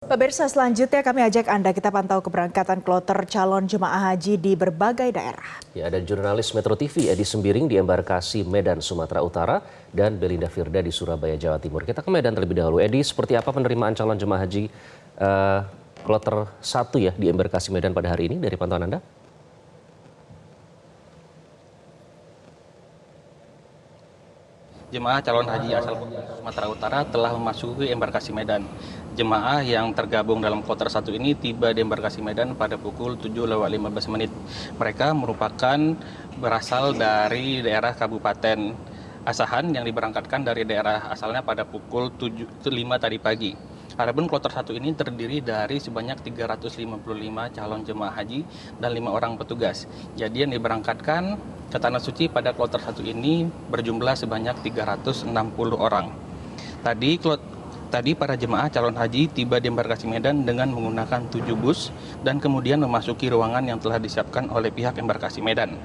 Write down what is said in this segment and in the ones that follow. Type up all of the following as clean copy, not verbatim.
Pemirsa, selanjutnya kami ajak Anda kita pantau keberangkatan kloter calon jemaah haji di berbagai daerah. Ya, ada jurnalis Metro TV Edi Sembiring di embarkasi Medan, Sumatera Utara dan Belinda Firda di Surabaya, Jawa Timur. Kita ke Medan terlebih dahulu. Edi, seperti apa penerimaan calon jemaah haji kloter 1 ya di embarkasi Medan pada hari ini dari pantauan Anda? Jemaah calon haji asal Sumatera Utara telah memasuki embarkasi Medan. Jemaah yang tergabung dalam kloter 1 ini tiba di embarkasi Medan pada pukul 7.15 menit. Mereka merupakan berasal dari daerah Kabupaten Asahan yang diberangkatkan dari daerah asalnya pada pukul 5 tadi pagi. Adapun kloter 1 ini terdiri dari sebanyak 355 calon jemaah haji dan 5 orang petugas. Jadi yang diberangkatkan ke Tanah Suci pada kloter 1 ini berjumlah sebanyak 360 orang. Tadi para jemaah calon haji tiba di embarkasi Medan dengan menggunakan 7 bus dan kemudian memasuki ruangan yang telah disiapkan oleh pihak embarkasi Medan.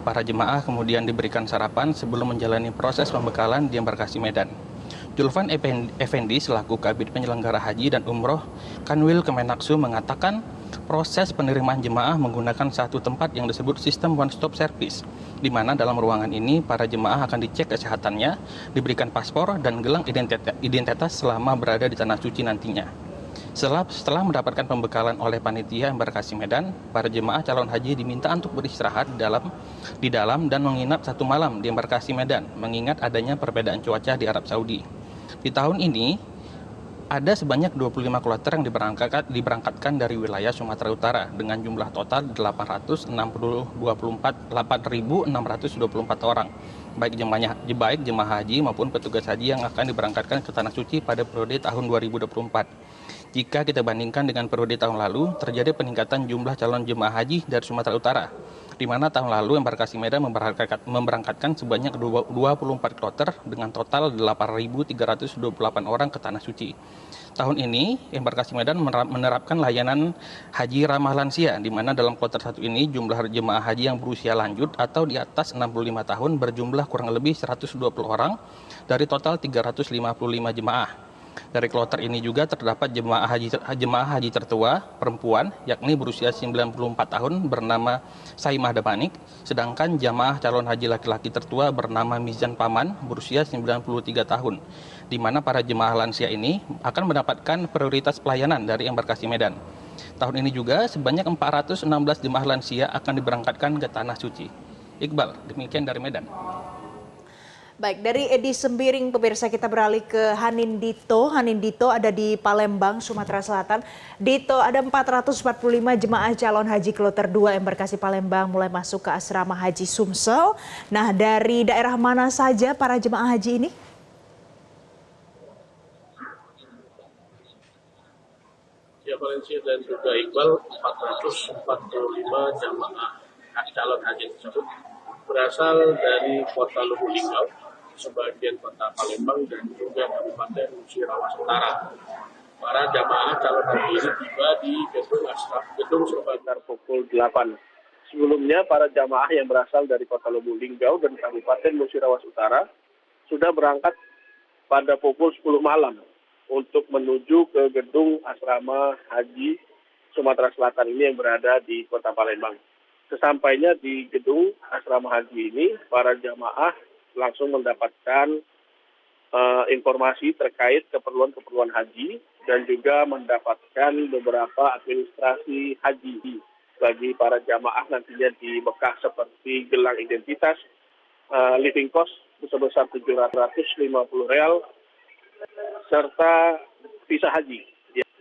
Para jemaah kemudian diberikan sarapan sebelum menjalani proses pembekalan di embarkasi Medan. Julvan Effendi selaku Kabid Penyelenggara Haji dan Umroh Kanwil Kemenaksu mengatakan proses penerimaan jemaah menggunakan satu tempat yang disebut sistem one stop service, di mana dalam ruangan ini para jemaah akan dicek kesehatannya, diberikan paspor dan gelang identitas selama berada di Tanah Suci nantinya. Setelah mendapatkan pembekalan oleh panitia embarkasi Medan, para jemaah calon haji diminta untuk beristirahat di dalam dan menginap 1 malam di embarkasi Medan, mengingat adanya perbedaan cuaca di Arab Saudi. Di tahun ini, ada sebanyak 25 kloter yang diberangkatkan dari wilayah Sumatera Utara dengan jumlah total 8.624 orang, baik jemaah haji maupun petugas haji yang akan diberangkatkan ke Tanah Suci pada periode tahun 2024. Jika kita bandingkan dengan periode tahun lalu, terjadi peningkatan jumlah calon jemaah haji dari Sumatera Utara, di mana tahun lalu embarkasi Medan memberangkatkan sebanyak 24 kloter dengan total 8.328 orang ke Tanah Suci. Tahun ini, embarkasi Medan menerapkan layanan haji ramah lansia, di mana dalam kloter 1 ini jumlah jemaah haji yang berusia lanjut atau di atas 65 tahun berjumlah kurang lebih 120 orang dari total 355 jemaah. Dari kloter ini juga terdapat jemaah haji tertua perempuan yakni berusia 94 tahun bernama Saimah Dapanik, sedangkan jemaah calon haji laki-laki tertua bernama Mizan Paman berusia 93 tahun, di mana para jemaah lansia ini akan mendapatkan prioritas pelayanan dari embarkasi Medan. Tahun ini juga sebanyak 416 jemaah lansia akan diberangkatkan ke Tanah Suci. Iqbal, demikian dari Medan. Baik, dari Edi Sembiring, pemirsa, kita beralih ke Hanin Dito. Hanin Dito ada di Palembang, Sumatera Selatan. Dito, ada 445 jemaah calon haji kloter 2 embarkasi Palembang mulai masuk ke asrama haji Sumsel. Nah, dari daerah mana saja para jemaah haji ini? Ya, Valencia dan juga Iqbal, 445 jamaah calon haji tersebut berasal dari kota Lubuk Linggau, sebagian kota Palembang dan juga Kabupaten Musirawas Utara. Para jamaah calon haji ini tiba di gedung sekitar pukul 8. Sebelumnya, para jamaah yang berasal dari kota Lubuk Linggau dan Kabupaten Musirawas Utara sudah berangkat pada pukul 10 malam untuk menuju ke gedung asrama haji Sumatera Selatan ini yang berada di kota Palembang. Sesampainya di gedung asrama haji ini, para jamaah langsung mendapatkan informasi terkait keperluan-keperluan haji dan juga mendapatkan beberapa administrasi haji bagi para jamaah nantinya di Mekah seperti gelang identitas, living cost sebesar 750 real, serta visa haji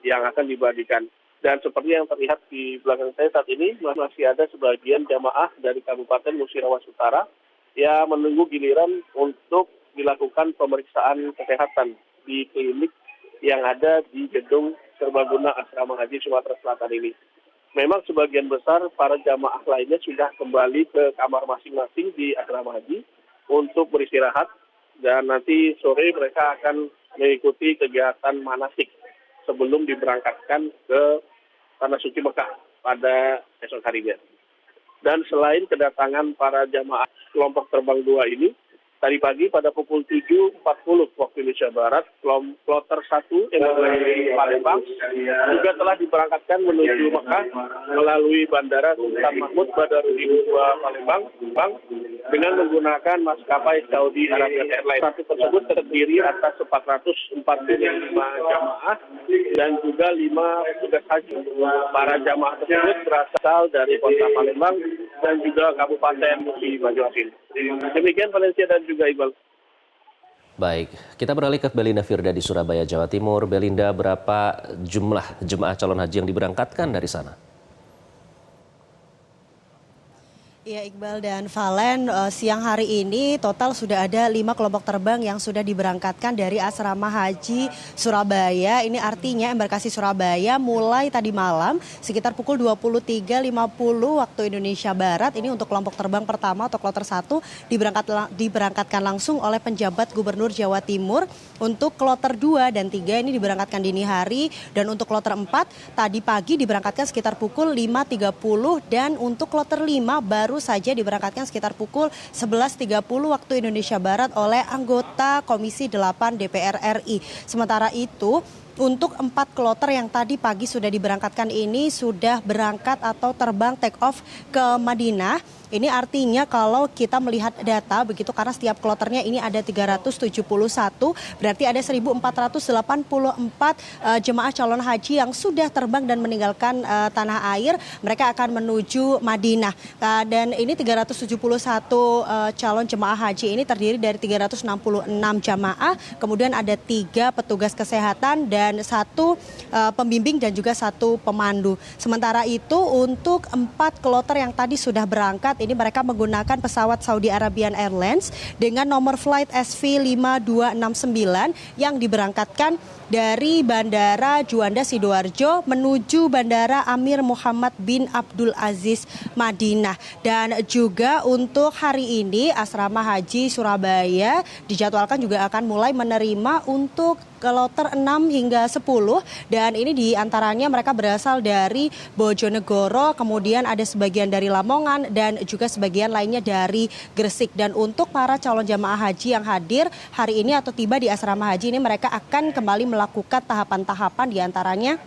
yang akan dibagikan. Dan seperti yang terlihat di belakang saya saat ini, masih ada sebagian jamaah dari Kabupaten Musirawas Utara yang menunggu giliran untuk dilakukan pemeriksaan kesehatan di klinik yang ada di gedung serbaguna asrama haji Sumatera Selatan ini. Memang sebagian besar para jamaah lainnya sudah kembali ke kamar masing-masing di asrama haji untuk beristirahat, dan nanti sore mereka akan mengikuti kegiatan manasik sebelum diberangkatkan ke Tanah Suci Mekah pada esok harinya. Dan selain kedatangan para jamaah kelompok terbang 2 ini, Tadi pagi pada pukul 7.40 waktu Indonesia Barat, kloter 1 yang dari Palembang juga telah diberangkatkan menuju Mekah melalui Bandara Sultan Mahmud Badarudin II Palembang dengan menggunakan maskapai Saudi Arabian Airlines. Satu tersebut terdiri atas 445 jamaah dan juga 5 petugas haji. Para jamaah tersebut berasal dari kota Palembang dan juga Kabupaten Musi Majosin. Demikian Valencia dan juga Iqbal. Baik, kita beralih ke Belinda Firda di Surabaya, Jawa Timur. Belinda, berapa jumlah jemaah calon haji yang diberangkatkan dari sana? Ya, Iqbal dan Valen, siang hari ini total sudah ada 5 kelompok terbang yang sudah diberangkatkan dari Asrama Haji Surabaya. Ini artinya embarkasi Surabaya mulai tadi malam sekitar pukul 23.50 waktu Indonesia Barat. Ini untuk kelompok terbang pertama atau kloter 1 diberangkatkan langsung oleh penjabat Gubernur Jawa Timur. Untuk kloter 2 dan 3 ini diberangkatkan dini hari, dan untuk kloter 4 tadi pagi diberangkatkan sekitar pukul 5.30, dan untuk kloter 5 baru saja diberangkatkan sekitar pukul 11.30 waktu Indonesia Barat oleh anggota Komisi 8 DPR RI. Sementara itu, untuk 4 kloter yang tadi pagi sudah diberangkatkan ini sudah berangkat atau terbang take off ke Madinah. Ini artinya kalau kita melihat data begitu, karena setiap kloternya ini ada 371, berarti ada 1.484 jemaah calon haji yang sudah terbang dan meninggalkan tanah air. Mereka akan menuju Madinah. Dan ini 371 calon jemaah haji ini terdiri dari 366 jamaah, kemudian ada 3 petugas kesehatan dan 1 pembimbing dan juga 1 pemandu. Sementara itu untuk 4 kloter yang tadi sudah berangkat, ini mereka menggunakan pesawat Saudi Arabian Airlines dengan nomor flight SV5269 yang diberangkatkan dari Bandara Juanda Sidoarjo menuju Bandara Amir Muhammad bin Abdul Aziz Madinah. Dan juga untuk hari ini Asrama Haji Surabaya dijadwalkan juga akan mulai menerima untuk kloter 6 hingga 10, dan ini diantaranya mereka berasal dari Bojonegoro, kemudian ada sebagian dari Lamongan dan juga sebagian lainnya dari Gresik. Dan untuk para calon jamaah haji yang hadir hari ini atau tiba di asrama haji ini, mereka akan kembali melakukan tahapan-tahapan, diantaranya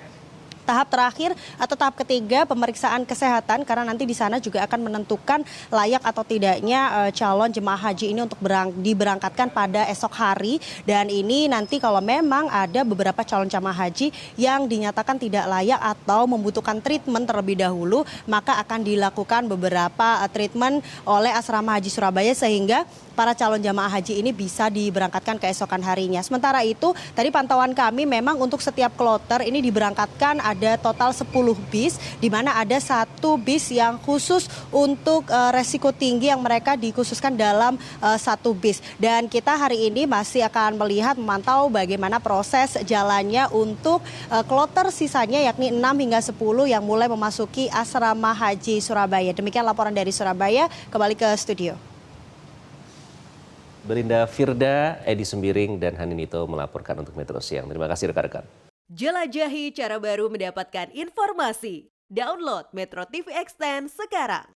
tahap terakhir atau tahap ketiga pemeriksaan kesehatan, karena nanti di sana juga akan menentukan layak atau tidaknya calon jemaah haji ini untuk diberangkatkan pada esok hari. Dan ini nanti kalau memang ada beberapa calon jemaah haji yang dinyatakan tidak layak atau membutuhkan treatment terlebih dahulu, maka akan dilakukan beberapa treatment oleh Asrama Haji Surabaya sehingga para calon jamaah haji ini bisa diberangkatkan keesokan harinya. Sementara itu, tadi pantauan kami memang untuk setiap kloter ini diberangkatkan ada total 10 bis, di mana ada 1 bis yang khusus untuk resiko tinggi yang mereka dikhususkan dalam 1 bis. Dan kita hari ini masih akan melihat, memantau bagaimana proses jalannya untuk kloter sisanya, yakni 6 hingga 10 yang mulai memasuki Asrama Haji Surabaya. Demikian laporan dari Surabaya, kembali ke studio. Belinda Firda, Edi Sembiring, dan Haninito melaporkan untuk Metro Siang. Terima kasih rekan-rekan. Jelajahi cara baru mendapatkan informasi. Download Metro TV Extend sekarang.